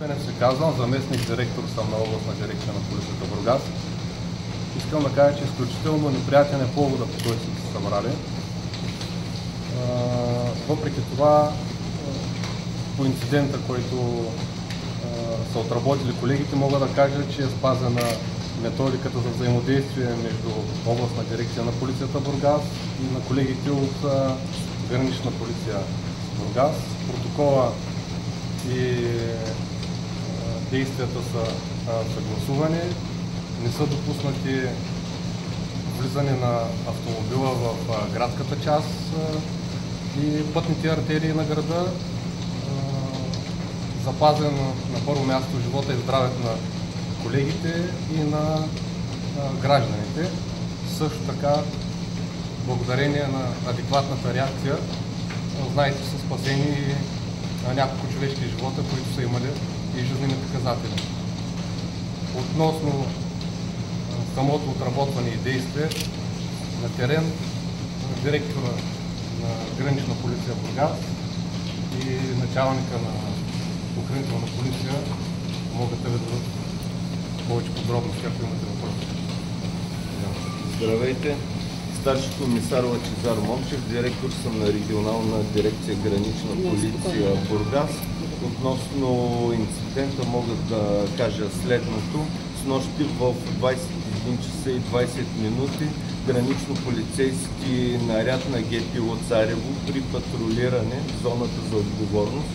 Се казвам, заместник директор съм на областна дирекция на полицията в Бургас. Искам да кажа, че изключително неприятен е повода, по който сме се събрали. Въпреки това, по инцидента, който са отработили колегите, мога да кажа, че е спазена методиката за взаимодействие между областна дирекция на полицията в Бургас и на колегите от гранична полиция в Бургас. Протокола и действията са съгласувани, не са допуснати влизане на автомобила в градската част и пътните артерии на града. Запазен на първо място живота и здравето на колегите и на гражданите. Също така, благодарение на адекватната реакция, знаете, са спасени няколко човешки живота, които са имали и жизнени показатели. Относно самото отработване и действие на терен, директора на гранична полиция в Бургас и началника на охранителна полиция могат да ви дадат повече подробности, ако имате въпроси. Здравейте! Старши комисар Лъчезар Момчев, директор съм на регионална дирекция гранична полиция в Бургас. Относно инцидента мога да кажа следното. Снощи в 21 часа и 20 минути гранично-полицейски наряд на ГПУ Царево при патрулиране в зоната за отговорност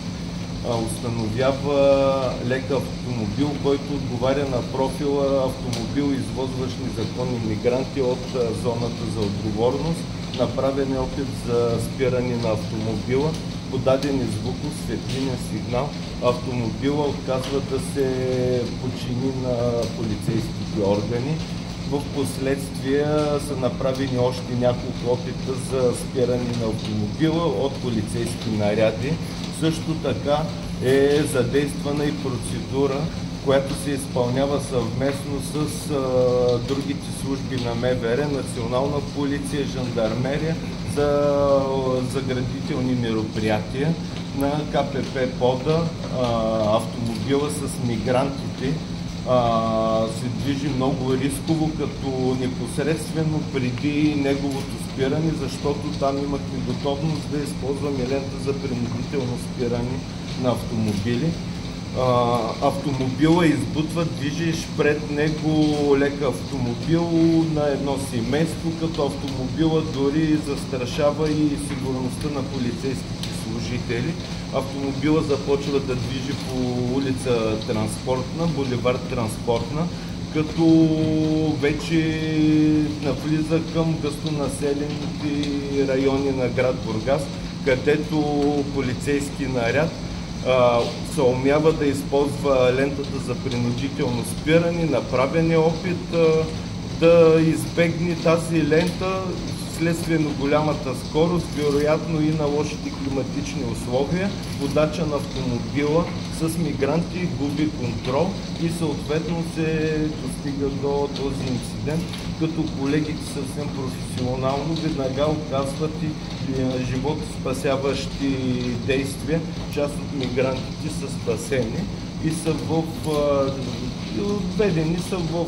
установява лек автомобил, който отговаря на профила автомобил, извозващ незаконни мигранти от зоната за отговорност. Направен е опит за спиране на автомобила, подаден е звуков светлинен сигнал. Автомобила отказва да се подчини на полицейските органи. В последствие са направени още няколко опита за спиране на автомобила от полицейски наряди. Също така е задействана и процедура, която се изпълнява съвместно с другите служби на МВР, Национална полиция, жандармерия за заградителни мероприятия на КПП Пода. Автомобила с мигрантите се движи много рисково, като непосредствено преди неговото спиране, защото там имахме готовност да използваме лента за принудително спиране на автомобили. Автомобила избутва движещ пред него лек автомобил на едно семейство, като автомобила дори застрашава и сигурността на полицейските служители. Автомобила започва да движи по улица Транспортна, булевард Транспортна, като вече навлиза към гъстонаселените райони на град Бургас, където полицейски наряд се умява да използва лентата за принудително спиране. Направен е опит да избегне тази лента вследствие на голямата скорост, вероятно и на лошите климатични условия. Водача на автомобила с мигранти губи контрол и съответно се достига до този инцидент, като колегите съвсем професионално веднага оказват и животоспасяващи действия. Част от мигрантите са спасени и са введени са в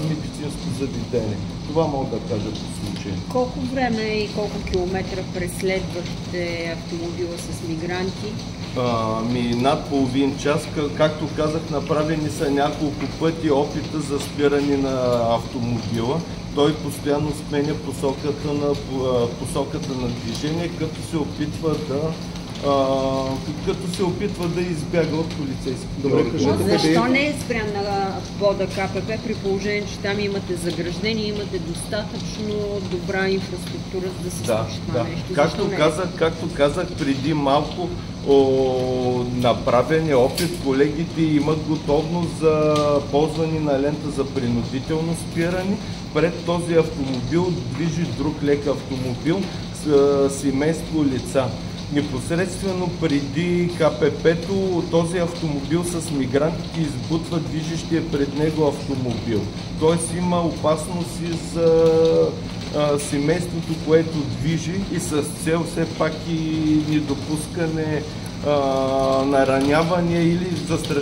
медицинско заведение. Това мога да кажа по случая. Колко време и колко километра преследвахте автомобила с мигранти? Над половин час. Както казах, направени са няколко пъти опита за спиране на автомобила. Той постоянно сменя посоката на движение, като се опитва да избяга от полицейските органи. Защо не е спрян на Пода КПП, при положение, че там имате заграждение, имате достатъчно добра инфраструктура, за да се случи това нещо? Както казах преди малко, направен е опит, колегите имат готовност за ползване на лента за принудително спиране. Пред този автомобил движи друг лек автомобил с семейство лица. Непосредствено преди КПП-то този автомобил с мигрантите избутва движещия пред него автомобил. Тоест има опасност и за семейството, което движи, и с цел все пак и недопускане на ранявания или застрашаване